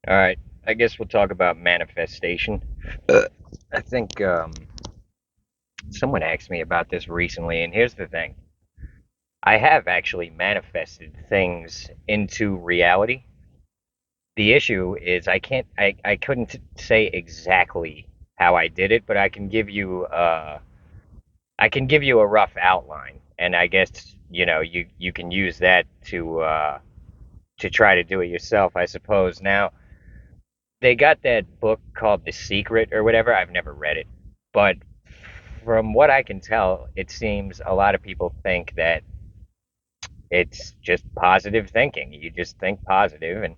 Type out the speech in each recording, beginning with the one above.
All right, I guess we'll talk about manifestation. Uh, I think someone asked me about this recently, and here's the thing. I have actually manifested things into reality. The issue is I couldn't say exactly how I did it, but I can give you a rough outline, and I guess, you can use that to try to do it yourself, I suppose. Now, they got that book called The Secret or whatever. I've never read it, but from what I can tell, it seems a lot of people think that it's just positive thinking. You just think positive, and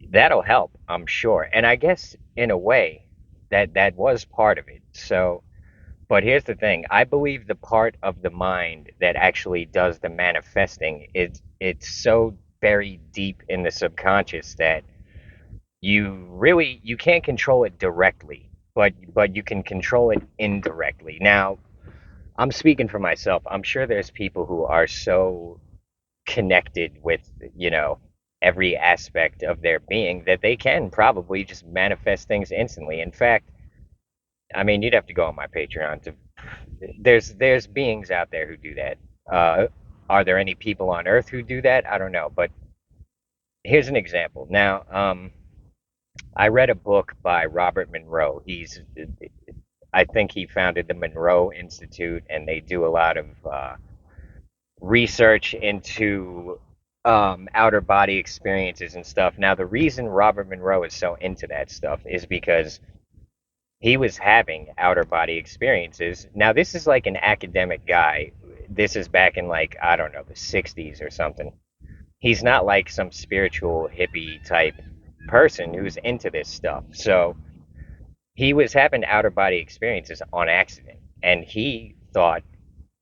that'll help, I'm sure. And I guess in a way that was part of it. So, but here's the thing. I believe the part of the mind that actually does the manifesting is it's so buried deep in the subconscious that you can't control it directly, but you can control it indirectly. Now, I'm speaking for myself. I'm sure there's people who are so connected with, you know, every aspect of their being that they can probably just manifest things instantly. In fact, I mean, you'd have to go on my Patreon to there's beings out there who do that. Are there any people on Earth who do that? I don't know, but here's an example. Now, I read a book by Robert Monroe. I think he founded the Monroe Institute, and they do a lot of research into outer body experiences and stuff. Now, the reason Robert Monroe is so into that stuff is because he was having outer body experiences. Now, this is like an academic guy. This is back in, like, I don't know, the 60s or something. He's not like some spiritual hippie type person who's into this stuff. So he was having outer body experiences on accident, and he thought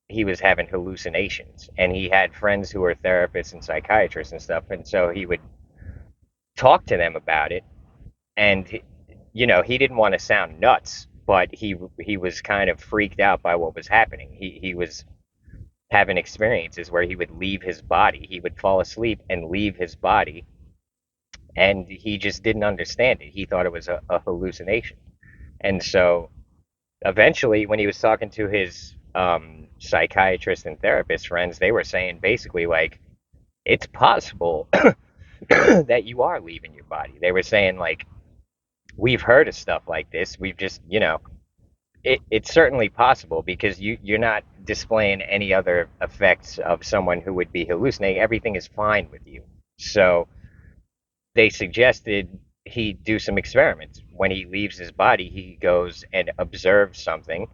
he was having hallucinations. And he had friends who were therapists and psychiatrists and stuff, and so he would talk to them about it. And he didn't want to sound nuts, but he was kind of freaked out by what was happening. He was having experiences where he would leave his body. He would fall asleep and leave his body, and he just didn't understand it. He thought it was a hallucination. And so eventually, when he was talking to his psychiatrist and therapist friends, they were saying basically, like, it's possible that you are leaving your body. They were saying, like, we've heard of stuff like this. We've just, it's certainly possible because you're not displaying any other effects of someone who would be hallucinating. Everything is fine with you. So they suggested he do some experiments. When he leaves his body, he goes and observes something,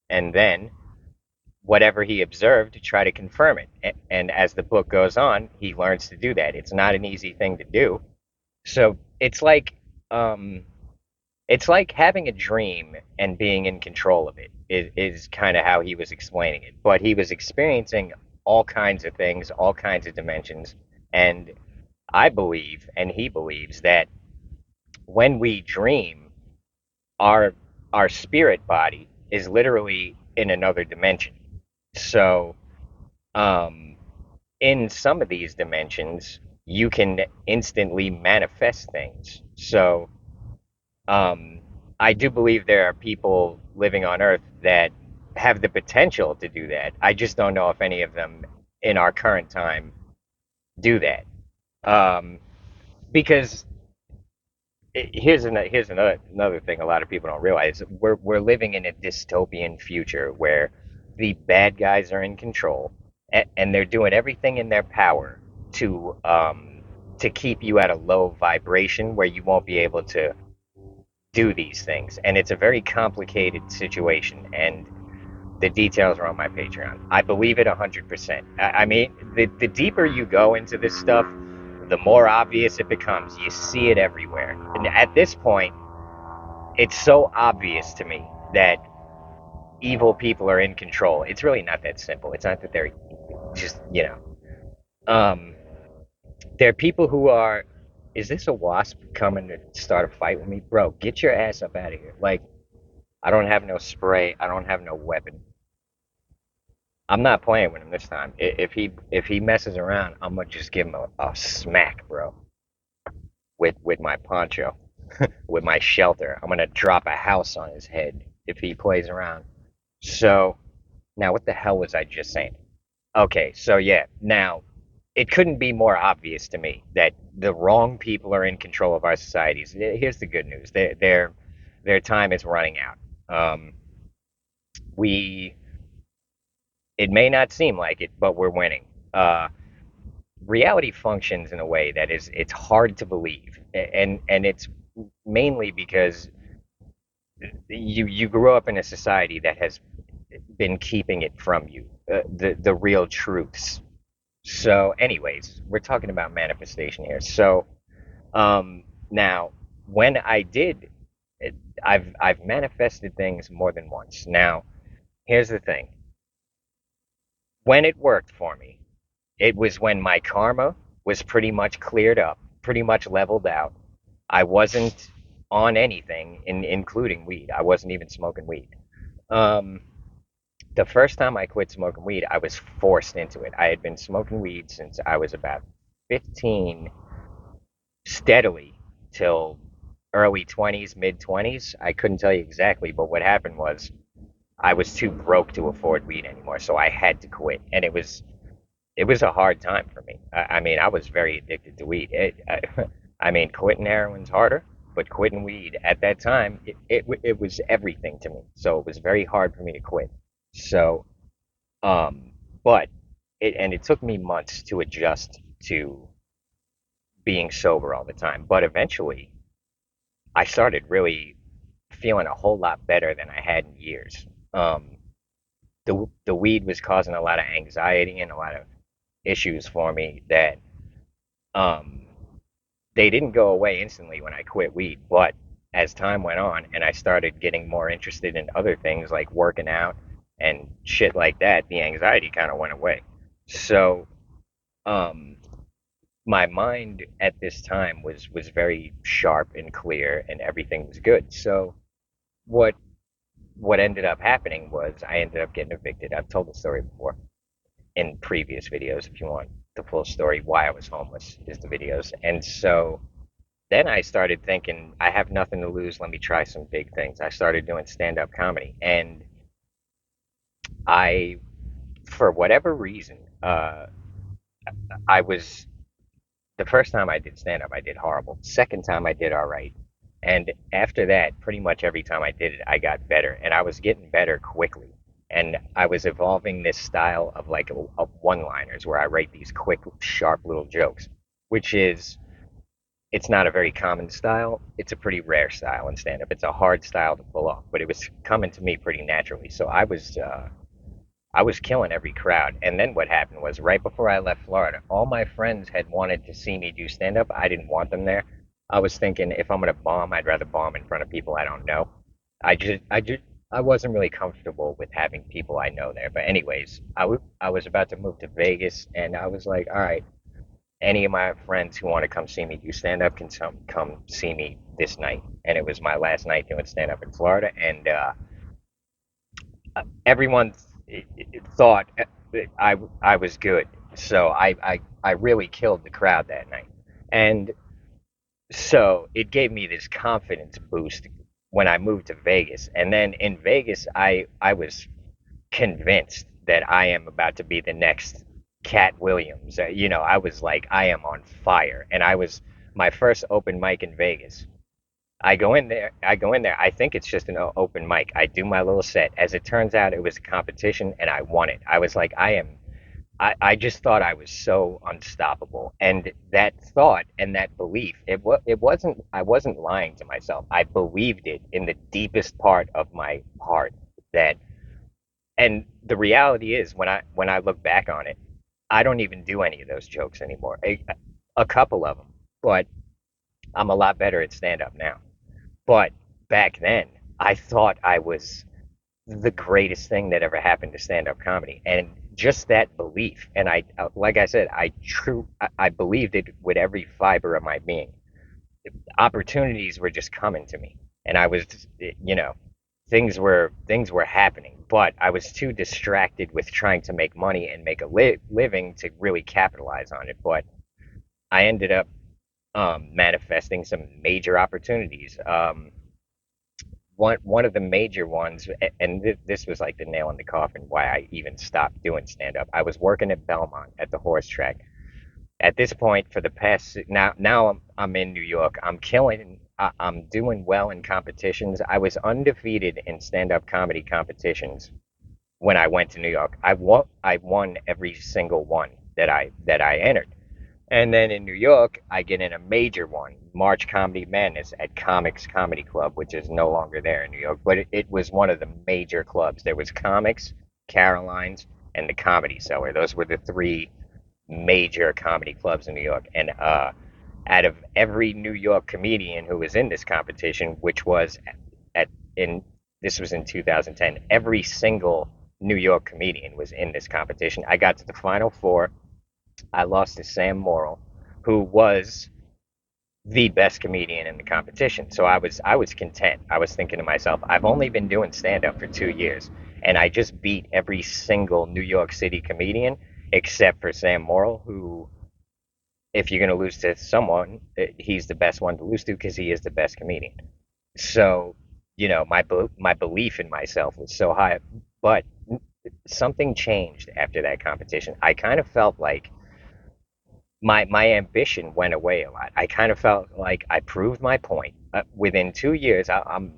and then whatever he observed to try to confirm it. And as the book goes on, he learns to do that. It's not an easy thing to do. So it's like having a dream and being in control of it is kind of how he was explaining it. But he was experiencing all kinds of things, all kinds of dimensions, and I believe, and he believes that when we dream, our our spirit body is literally in another dimension. So, um, in some of these dimensions, you can instantly manifest things. So, um, I do believe there are people living on Earth that have the potential to do that. I just don't know if any of them in our current time do that. Um, because here's another thing a lot of people don't realize. We're living in a dystopian future where the bad guys are in control, and they're doing everything in their power to keep you at a low vibration where you won't be able to do these things. And it's a very complicated situation, and the details are on my Patreon. I believe it 100%. I mean, the deeper you go into this stuff, the more obvious it becomes. You see it everywhere. And at this point, it's so obvious to me that evil people are in control. It's really not that simple. It's not that they're just, um, there are people who are. Is this a wasp coming to start a fight with me? Bro, get your ass up out of here. Like, I don't have no spray. I don't have no weapon. I'm not playing with him this time. If he messes around, I'm gonna just give him a smack, bro, with my poncho, with my shelter. I'm gonna drop a house on his head if he plays around. So now, what the hell was I just saying? Okay, so yeah, now it couldn't be more obvious to me that the wrong people are in control of our societies. Here's the good news: their time is running out. We It may not seem like it, but we're winning. Reality functions in a way that it's hard to believe, and it's mainly because you grew up in a society that has been keeping it from you, the real truths. So, anyways, we're talking about manifestation here. So, now when I did, it, I've manifested things more than once. Now, here's the thing: when it worked for me, it was when my karma was pretty much cleared up, pretty much leveled out. I wasn't on anything, including weed. I wasn't even smoking weed. Um, the first time I quit smoking weed, I was forced into it. I had been smoking weed since I was about 15, steadily till early 20s, mid 20s. I couldn't tell you exactly, but what happened was I was too broke to afford weed anymore, so I had to quit, and it was a hard time for me. I mean, I was very addicted to weed. I mean, quitting heroin's harder, but quitting weed at that time, it was everything to me. So it was very hard for me to quit. So, um, but it took me months to adjust to being sober all the time. But eventually, I started really feeling a whole lot better than I had in years. Um, the weed was causing a lot of anxiety and a lot of issues for me that um, they didn't go away instantly when I quit weed, but as time went on and I started getting more interested in other things like working out and shit like that, the anxiety kind of went away. So, um, my mind at this time was very sharp and clear, and everything was good. So, what what ended up happening was I ended up getting evicted. I've told the story before in previous videos. If you want the full story, why I was homeless is the videos, and so then I started thinking, I have nothing to lose. Let me try some big things. I started doing stand-up comedy, and I, for whatever reason, I was the first time I did stand-up, I did horrible. Second time, I did all right, and after that, pretty much every time I did it, I got better, and I was getting better quickly. And I was evolving this style of like a one-liners where I write these quick, sharp little jokes, which is it's not a very common style. It's a pretty rare style in stand up. It's a hard style to pull off, but it was coming to me pretty naturally. So I was killing every crowd. And then what happened was right before I left Florida, all my friends had wanted to see me do stand up. I didn't want them there. I was thinking if I'm gonna bomb, I'd rather bomb in front of people I don't know. I wasn't really comfortable with having people I know there. But anyways, I was about to move to Vegas, and I was like, all right, any of my friends who want to come see me do stand up can come see me this night. And it was my last night doing stand up in Florida, and everyone thought I was good. So I really killed the crowd that night, and so it gave me this confidence boost when I moved to Vegas. And then in Vegas, I was convinced that I am about to be the next Cat Williams. I was like, I am on fire. And I was my first open mic in Vegas. I think it's just an open mic. I do my little set. As it turns out, it was a competition and I won it. I was like, I just thought I was so unstoppable. And that thought and that belief, I wasn't lying to myself. I believed it in the deepest part of my heart that and the reality is, when I look back on it, I don't even do any of those jokes anymore. A couple of them, but I'm a lot better at stand up now. But back then, I thought I was the greatest thing that ever happened to stand up comedy, and just that belief. And like I said, I believed it with every fiber of my being. Opportunities were just coming to me, and I was, you know, things were happening, but I was too distracted with trying to make money and make a living to really capitalize on it. But I ended up manifesting some major opportunities. One of the major ones, and this was like the nail in the coffin why I even stopped doing stand up. I was working at Belmont at the horse track. At this point, for the past now I'm in New York. I'm killing. I'm doing well in competitions. I was undefeated in stand up comedy competitions when I went to New York. I won every single one that I entered. And then in New York, I get in a major one, March Comedy Madness at Comics Comedy Club, which is no longer there in New York, but it was one of the major clubs. There was Comics, Caroline's, and the Comedy Cellar. Those were the three major comedy clubs in New York. And out of every New York comedian who was in this competition, which was at in this was in 2010, every single New York comedian was in this competition. I got to the final four. I lost to Sam Morrill, who was the best comedian in the competition. So I was content. I was thinking to myself, I've only been doing stand up for 2 years, and I just beat every single New York City comedian except for Sam Morrill, who, if you're gonna lose to someone, he's the best one to lose to because he is the best comedian. So, my belief in myself was so high, but something changed after that competition. I kind of felt like my ambition went away a lot. I kind of felt like I proved my point. Within 2 years, I'm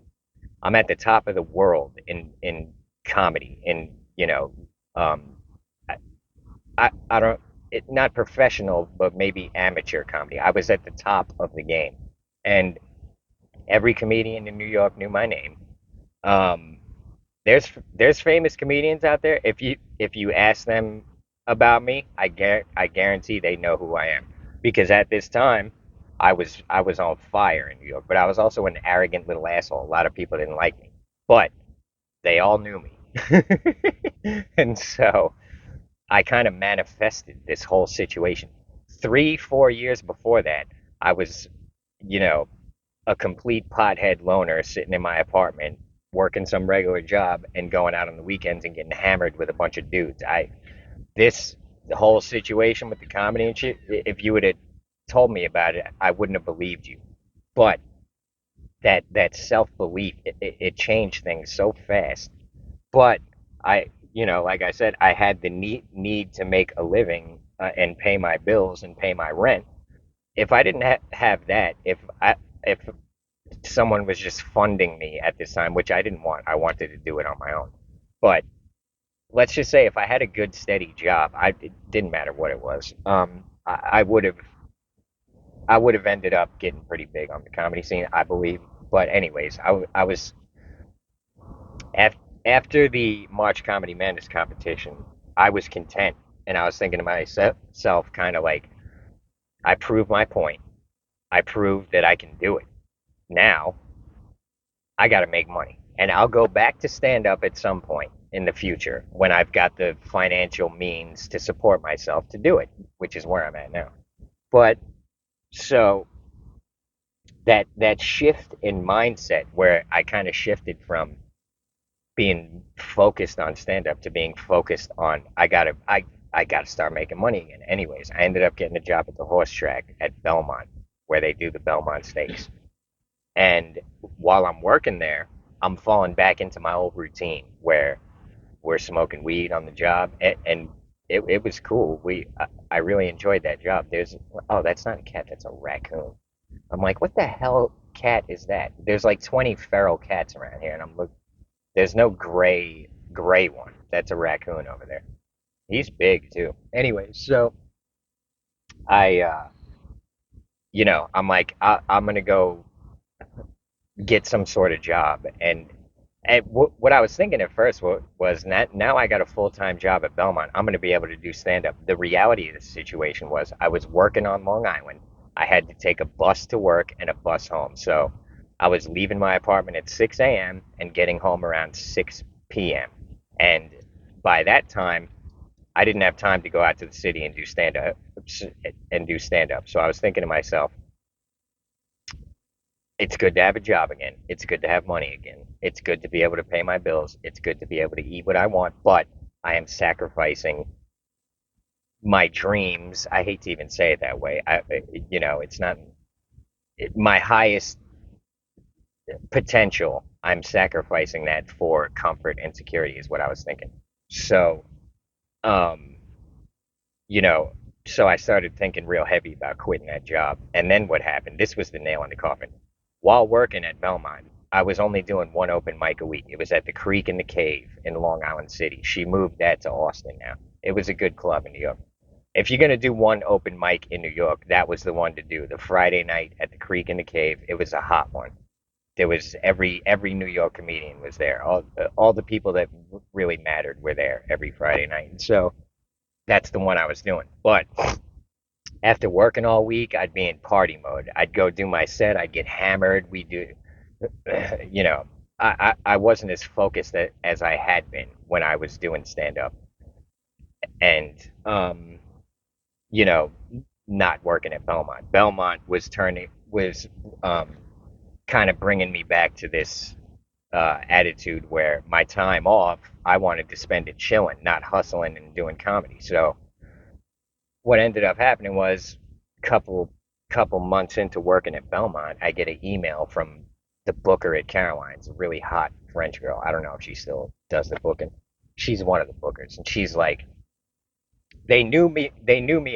at the top of the world in comedy. In um, I, I don't not professional, but maybe amateur comedy. I was at the top of the game, and every comedian in New York knew my name. Um, there's famous comedians out there. If you ask them about me, I guarantee they know who I am because at this time I was on fire in New York, but I was also an arrogant little asshole. A lot of people didn't like me, but they all knew me, and so I kind of manifested this whole situation. 3, 4 years before that, I was, you know, a complete pothead loner sitting in my apartment working some regular job and going out on the weekends and getting hammered with a bunch of dudes. This the whole situation with the comedy and shit, if you would have told me about it, I wouldn't have believed you. But that self-belief, it changed things so fast. But like I said, I had the need to make a living, and pay my bills and pay my rent. If I didn't have that, if someone was just funding me at this time, which I didn't want. I wanted to do it on my own. But let's just say if I had a good steady job, it didn't matter what it was. I would have ended up getting pretty big on the comedy scene, I believe. But anyways, I was after the March Comedy Madness competition, I was content, and I was thinking to myself, kind of like, I proved my point. I proved that I can do it. Now I got to make money. And I'll go back to stand up at some point in the future when I've got the financial means to support myself to do it, which is where I'm at now. But so that shift in mindset where I kind of shifted from being focused on stand up to being focused on I gotta start making money again. Anyways, I ended up getting a job at the horse track at Belmont where they do the Belmont Stakes. And while I'm working there, I'm falling back into my old routine where we're smoking weed on the job, and it was cool. I really enjoyed that job. Oh, that's not a cat, that's a raccoon. I'm like, what the hell cat is that? There's like 20 feral cats around here, and there's no gray one. That's a raccoon over there. He's big too. Anyway, so I I'm like, I'm gonna go get some sort of job. And what I was thinking at first was that now I got a full time job at Belmont. I'm going to be able to do stand up. The reality of the situation was I was working on Long Island. I had to take a bus to work and a bus home. So I was leaving my apartment at 6 a.m. and getting home around 6 p.m. And by that time, I didn't have time to go out to the city and do stand up. So I was thinking to myself, it's good to have a job again. It's good to have money again. It's good to be able to pay my bills. It's good to be able to eat what I want, but I am sacrificing my dreams. I hate to even say it that way. It's not. my highest potential, I'm sacrificing that for comfort and security, is what I was thinking. So, um, you know, so I started thinking real heavy about quitting that job. And then what happened? This was the nail in the coffin. While working at Belmont, I was only doing one open mic a week. It was at the Creek in the Cave in Long Island City. She moved that to Austin now. It was a good club in New York. If you're gonna do one open mic in New York, that was the one to do. The Friday night at the Creek in the Cave. It was a hot one. There was every New York comedian was there. All the people that really mattered were there every Friday night. And so that's the one I was doing. But after working all week, I'd be in party mode. I'd go do my set. I'd get hammered. We do, you know, I wasn't as focused as I had been when I was doing stand up, and you know, not working at Belmont. Belmont was um, kind of bringing me back to this attitude where my time off, I wanted to spend it chilling, not hustling and doing comedy. So what ended up happening was couple months into working at Belmont, I get an email from the booker at Caroline's, a really hot French girl. I don't know if she still does the booking. She's one of the bookers, and she's like, they knew me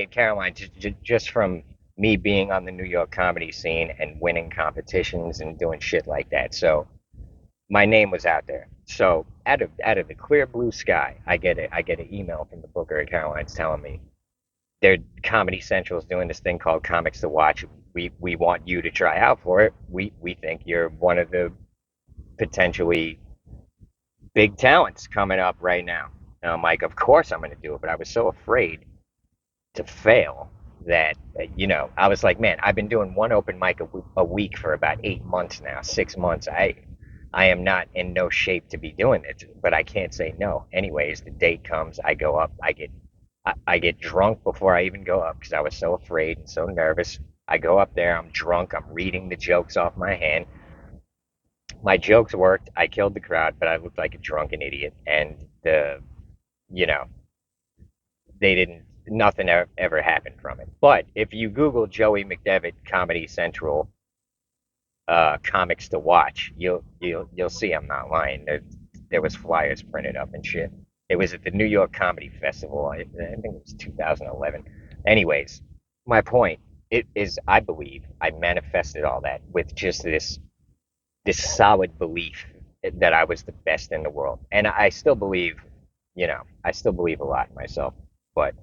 at Caroline just from me being on the New York comedy scene and winning competitions and doing shit like that. So my name was out there. So out of the clear blue sky, I get an email from the booker at Caroline's telling me their Comedy Central is doing this thing called Comics to Watch. We want you to try out for it. We think you're one of the potentially big talents coming up right now. And I'm like, of course I'm going to do it, but I was so afraid to fail that I was like, man, I've been doing one open mic a week for about 8 months now, 6 months. I am not in no shape to be doing it, but I can't say no. Anyways, the date comes, I go up, I get drunk before I even go up because I was so afraid and so nervous. I go up there, I'm drunk, I'm reading the jokes off my hand. My jokes worked. I killed the crowd, but I looked like a drunken idiot. And you know, they didn't, nothing ever happened from it. But if you Google Joey McDevitt Comedy Central comics to watch, you'll see I'm not lying. There was flyers printed up and shit. It was at the New York Comedy Festival. I think it was 2011. Anyways, my point it is I believe I manifested all that with just this solid belief that I was the best in the world, and I still believe, I still believe a lot in myself, but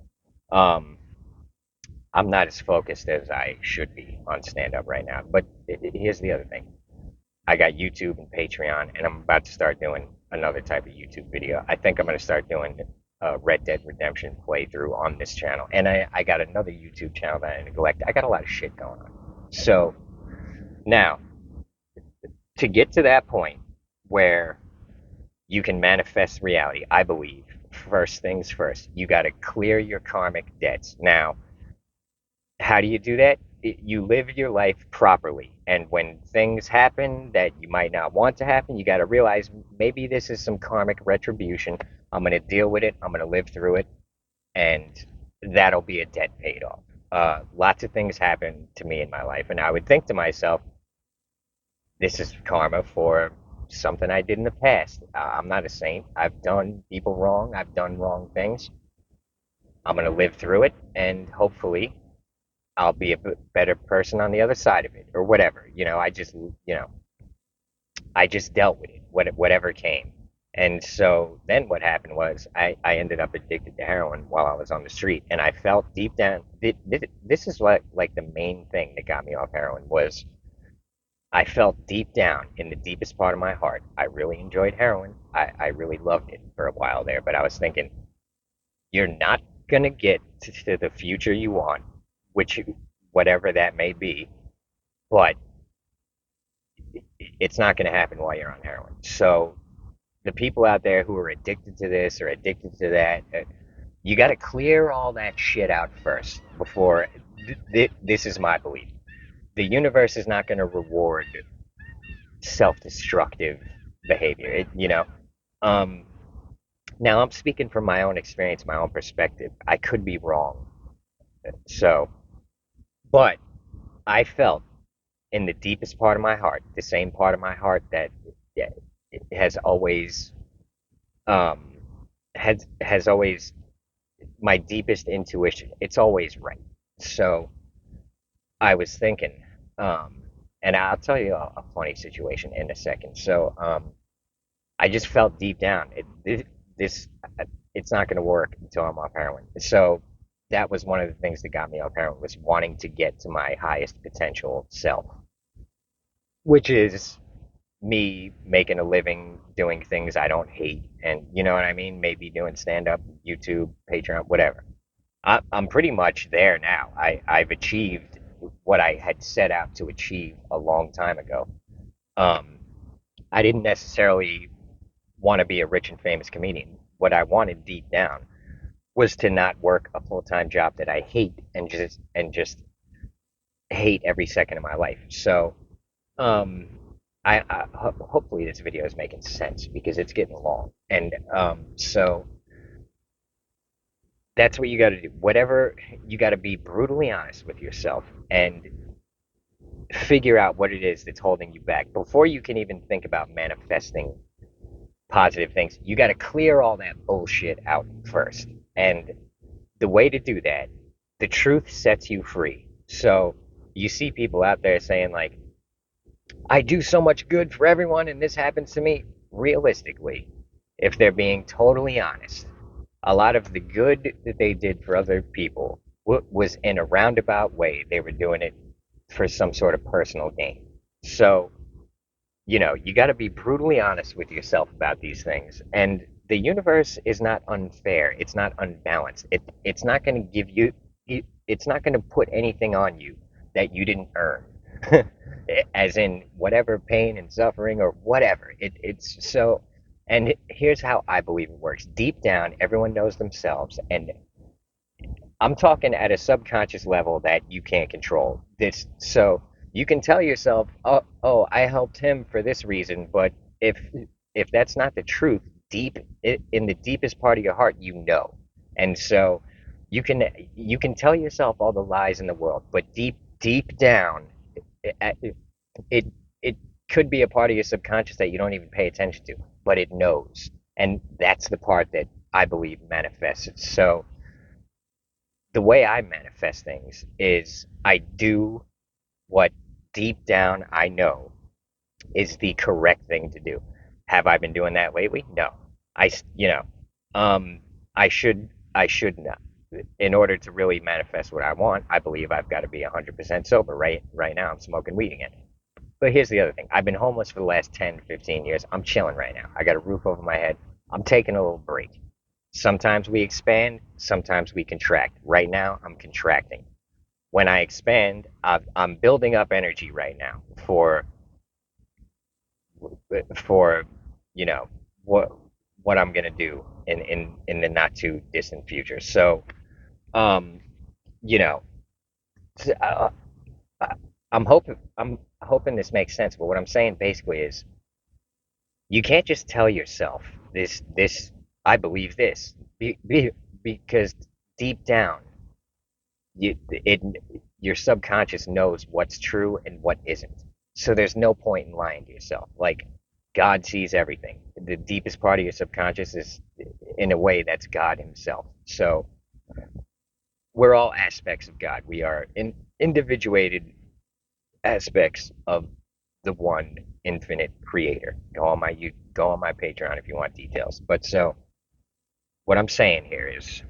um, I'm not as focused as I should be on stand up right now. But here's the other thing. I got YouTube and Patreon, and I'm about to start doing another type of YouTube video. I think I'm going to start doing a Red Dead Redemption playthrough on this channel. And I got another YouTube channel that I neglect. I got a lot of shit going on. So now, to get to that point where you can manifest reality, I believe, first things first, you got to clear your karmic debts. Now, how do you do that? You live your life properly. And when things happen that you might not want to happen, you got to realize maybe this is some karmic retribution. I'm going to deal with it. I'm going to live through it. And that'll be a debt paid off. Lots of things happen to me in my life. And I would think to myself, this is karma for something I did in the past. I'm not a saint. I've done people wrong. I've done wrong things. I'm going to live through it. And hopefully I'll be a better person on the other side of it, or whatever. I just dealt with it, whatever came. And so then what happened was I ended up addicted to heroin while I was on the street, and I felt deep down. This is like the main thing that got me off heroin was I felt deep down in the deepest part of my heart. I really enjoyed heroin. I really loved it for a while there, but I was thinking, you're not gonna get to the future you want, which whatever that may be, but it's not going to happen while you're on heroin. So the people out there who are addicted to this or addicted to that, you got to clear all that shit out first before. This is my belief. The universe is not going to reward self-destructive behavior. Um, Now I'm speaking from my own experience, my own perspective. I could be wrong. So, but I felt in the deepest part of my heart, the same part of my heart that yeah, has always um has always my deepest intuition. It's always right. So I was thinking, um, and I'll tell you a funny situation in a second. So I just felt deep down this it's not going to work until I'm off heroin. So that was one of the things that got me off heroin was wanting to get to my highest potential self, which is me making a living doing things I don't hate, and you know what I mean. Maybe doing stand up, YouTube, Patreon, whatever. I'm pretty much there now. I've achieved what I had set out to achieve a long time ago. Um, I didn't necessarily want to be a rich and famous comedian. What I wanted deep down was to not work a full time job that I hate and just hate every second of my life. So um, hopefully this video is making sense because it's getting long, and so that's what you got to do. Whatever you got to be brutally honest with yourself and figure out what it is that's holding you back before you can even think about manifesting positive things. You got to clear all that bullshit out first. And the way to do that, the truth sets you free. So you see people out there saying, like, I do so much good for everyone and this happens to me. Realistically, if they're being totally honest, a lot of the good that they did for other people was in a roundabout way. They were doing it for some sort of personal gain. So you got to be brutally honest with yourself about these things. And the universe is not unfair. It's not unbalanced. It's not going to give you, it's not going to put anything on you that you didn't earn. As in whatever pain and suffering or whatever. It's so, and here's how I believe it works. Deep down, everyone knows themselves, and I'm talking at a subconscious level that you can't control. This so you can tell yourself, "Oh, I helped him for this reason," but if if that's not the truth, deep in the deepest part of your heart, you know. And so you can you can tell yourself all the lies in the world, but deep down, it it, it could be a part of your subconscious that you don't even pay attention to, but it knows, and that's the part that I believe manifests. So the way I manifest things is I do what deep down I know is the correct thing to do. Have I been doing that lately? No. You know, um, I should not. In order to really manifest what I want, I believe I've got to be 100% sober. Right now, I'm smoking weed again. But here's the other thing. I've been homeless for the last 10, 15 years. I'm chilling right now. I got a roof over my head. I'm taking a little break. Sometimes we expand, sometimes we contract. Right now, I'm contracting. When I expand, I'm building up energy right now for you know what what I'm gonna do in the not too distant future. So um, you know, uh, uh, I'm hoping this makes sense. But what I'm saying basically is you can't just tell yourself this I believe this because deep down it your subconscious knows what's true and what isn't. So there's no point in lying to yourself. Like God sees everything. The deepest part of your subconscious is in a way that's God himself. So we're all aspects of God. We are individuated aspects of the one infinite creator. Go on my Patreon if you want details. But so what I'm saying here is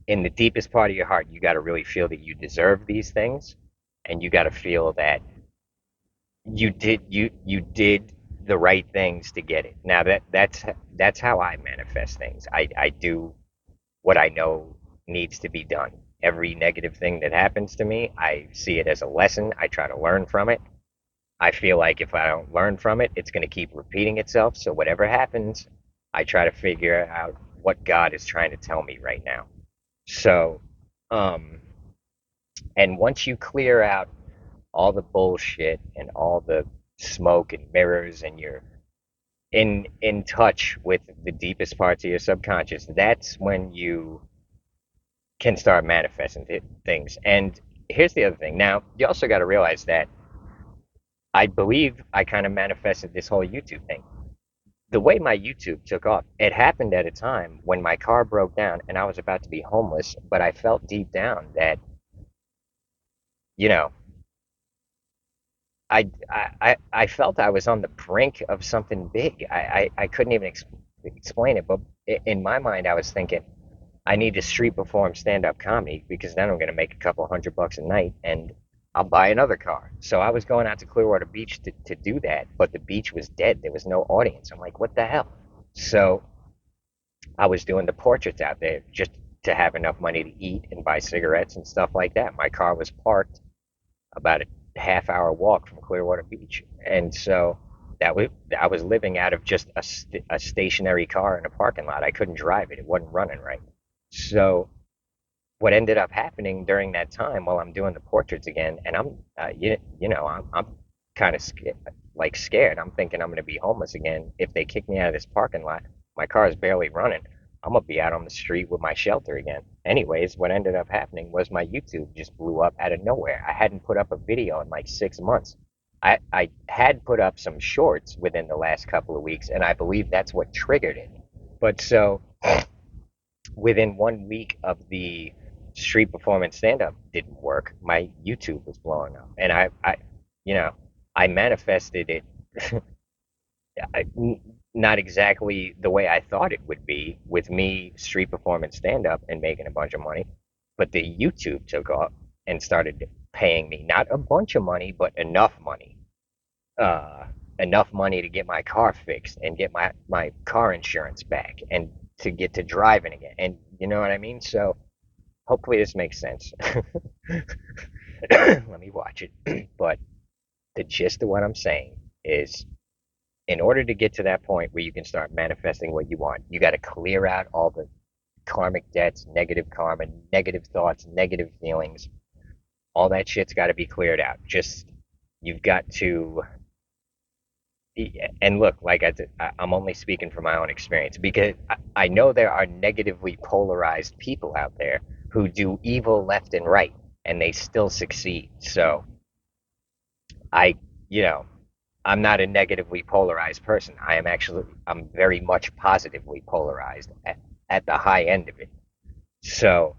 in the deepest part of your heart, you got to really feel that you deserve these things, and you got to feel that you did the right things to get it. Now that's how I manifest things. I do what I know needs to be done. Every negative thing that happens to me, I see it as a lesson. I try to learn from it. I feel like if I don't learn from it, it's going to keep repeating itself. So whatever happens, I try to figure out what God is trying to tell me right now. So, um, and once you clear out all the bullshit and all the smoke and mirrors and you're in touch with the deepest parts of your subconscious, that's when you can start manifesting things. And here's the other thing. Now, you also got to realize that I believe I kind of manifested this whole YouTube thing. The way my YouTube took off, it happened at a time when my car broke down and I was about to be homeless, but I felt deep down that, you know, I felt I was on the brink of something big. I couldn't even explain it, but in my mind, I was thinking, I need to street perform stand-up comedy because then I'm going to make a couple $100 a night and I'll buy another car. So I was going out to Clearwater Beach to do that, but the beach was dead. There was no audience. I'm like, what the hell? So I was doing the portraits out there just to have enough money to eat and buy cigarettes and stuff like that. My car was parked about a half-hour walk from Clearwater Beach, and so that was I was living out of just a stationary car in a parking lot. I couldn't drive it; it wasn't running right. So what ended up happening during that time while I'm doing the portraits again, and I'm kind of scared. I'm thinking I'm going to be homeless again if they kick me out of this parking lot. My car is barely running. I'm gonna be out on the street with my shelter again. Anyways, what ended up happening was my YouTube just blew up out of nowhere. I hadn't put up a video in like 6 months. I had put up some shorts within the last couple of weeks, and I believe that's what triggered it. But so within 1 week of the street performance stand up didn't work, my YouTube was blowing up. And you know, I manifested it I, not exactly the way I thought it would be with me street performing stand up and making a bunch of money. But the YouTube took off and started paying me not a bunch of money, but uh, enough money to get my car fixed and get my car insurance back and to get to driving again. And you know what I mean? So hopefully this makes sense. Let me watch it. But the gist of what I'm saying is in order to get to that point where you can start manifesting what you want, you got to clear out all the karmic debts, negative karma, negative thoughts, negative feelings. All that shit's got to be cleared out. Just, you've got to, and look, like I'm only speaking from my own experience because I know there are negatively polarized people out there who do evil left and right and they still succeed. So I, you know, I'm not a negatively polarized person. I'm very much positively polarized at the high end of it. So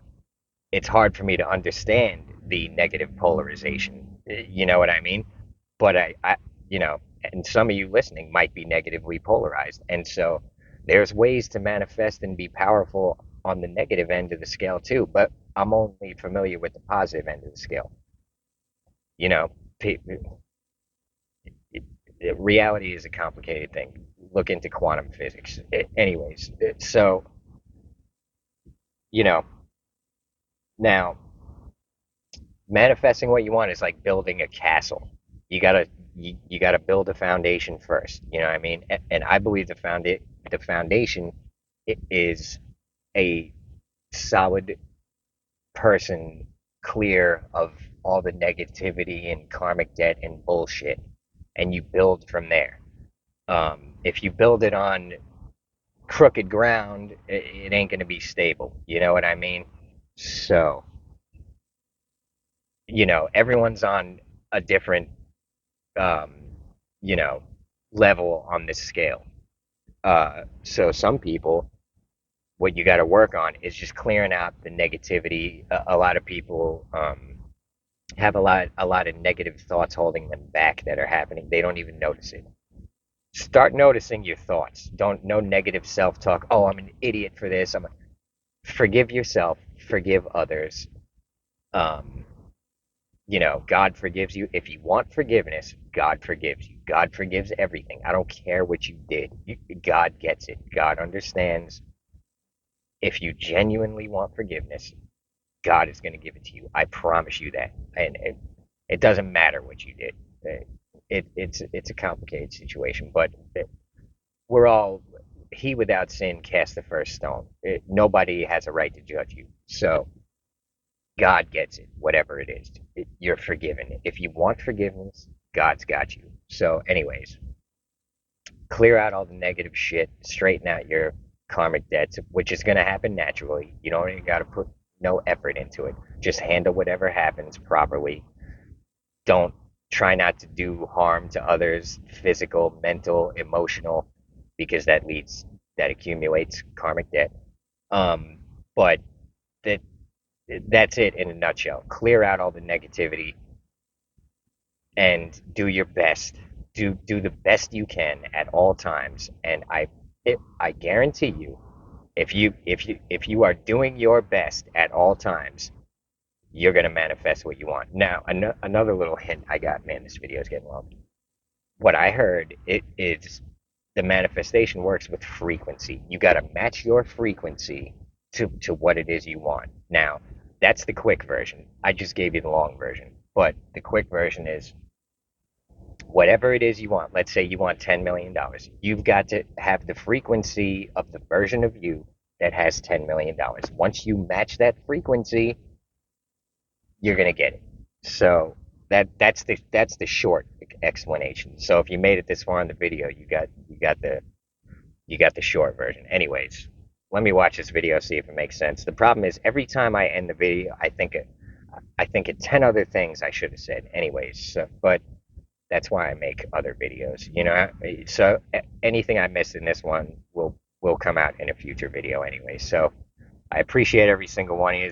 it's hard for me to understand the negative polarization. You know what I mean? But and some of you listening might be negatively polarized. And so there's ways to manifest and be powerful on the negative end of the scale too. But I'm only familiar with the positive end of the scale. You know, it, reality is a complicated thing. Look into quantum physics. Anyways, so you know now manifesting what you want is like building a castle. You gotta build a foundation first. You know what I mean? And I believe the foundation is a solid person clear of all the negativity and karmic debt and bullshit, and you build from there. If you build it on crooked ground, it ain't gonna be stable. You know what I mean? So, everyone's on a different, um, you know, level on this scale. So some people, what you got to work on is just clearing out the negativity. A lot of people have a lot of negative thoughts holding them back that are happening. They don't even notice it. Start noticing your thoughts. Don't no negative self-talk. Oh, I'm an idiot for this. Forgive yourself, forgive others. Um, God forgives you. If you want forgiveness, God forgives you. God forgives everything. I don't care what you did. God gets it. God understands. If you genuinely want forgiveness, God is going to give it to you. I promise you that. And it doesn't matter what you did. It's a complicated situation, but we're all he without sin cast the first stone. Nobody has a right to judge you. So God gets it, whatever it is. You're forgiven. If you want forgiveness, God's got you. So, anyways, clear out all the negative shit, straighten out your karmic debts, which is going to happen naturally. You don't even got to put no effort into it. Just handle whatever happens properly. Don't Try not to do harm to others, physical, mental, emotional, because that accumulates karmic debt. Um, but that that's it in a nutshell. Clear out all the negativity and do your best. Do the best you can at all times, and I guarantee you, if you are doing your best at all times, you're gonna manifest what you want. Now, another little hint I got, man, this video is getting long. What I heard it is the manifestation works with frequency. You got to match your frequency to what it is you want. Now, that's the quick version. I just gave you the long version, but the quick version is whatever it is you want. Let's say you want $10 million. You've got to have the frequency of the version of you that has $10 million. Once you match that frequency, you're gonna get it. So that's the short explanation. So if you made it this far in the video, you got the short version. Anyways, let me watch this video, see if it makes sense. The problem is every time I end the video, I think of 10 other things I should have said. Anyways, but that's why I make other videos. So anything I missed in this one will come out in a future video anyway. So I appreciate every single one of you.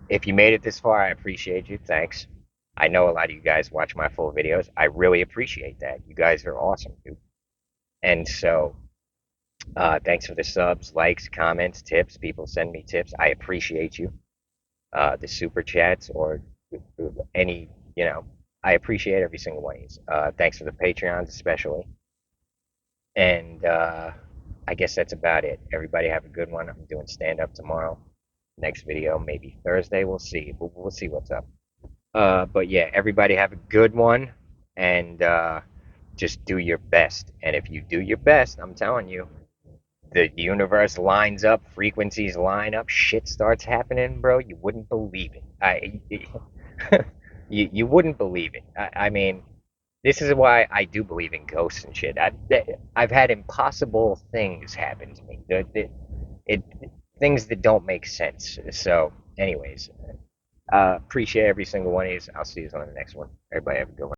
If you made it this far, I appreciate you. Thanks. I know a lot of you guys watch my full videos. I really appreciate that. You guys are awesome, dude. And so, thanks for the subs, likes, comments, tips. People send me tips. I appreciate you. The super chats or any, I appreciate every single one of you. Thanks for the Patreons, especially. And I guess that's about it. Everybody have a good one. I'm doing stand up tomorrow. Next video, maybe Thursday. We'll see. We'll see what's up. But yeah, everybody have a good one, and just do your best. And if you do your best, I'm telling you, the universe lines up, frequencies line up, shit starts happening, bro. You wouldn't believe it. You wouldn't believe it. I mean, this is why I do believe in ghosts and shit. I've had impossible things happen to me. It things that don't make sense. So, anyways, appreciate every single one of you. I'll see you on the next one. Everybody have a good one.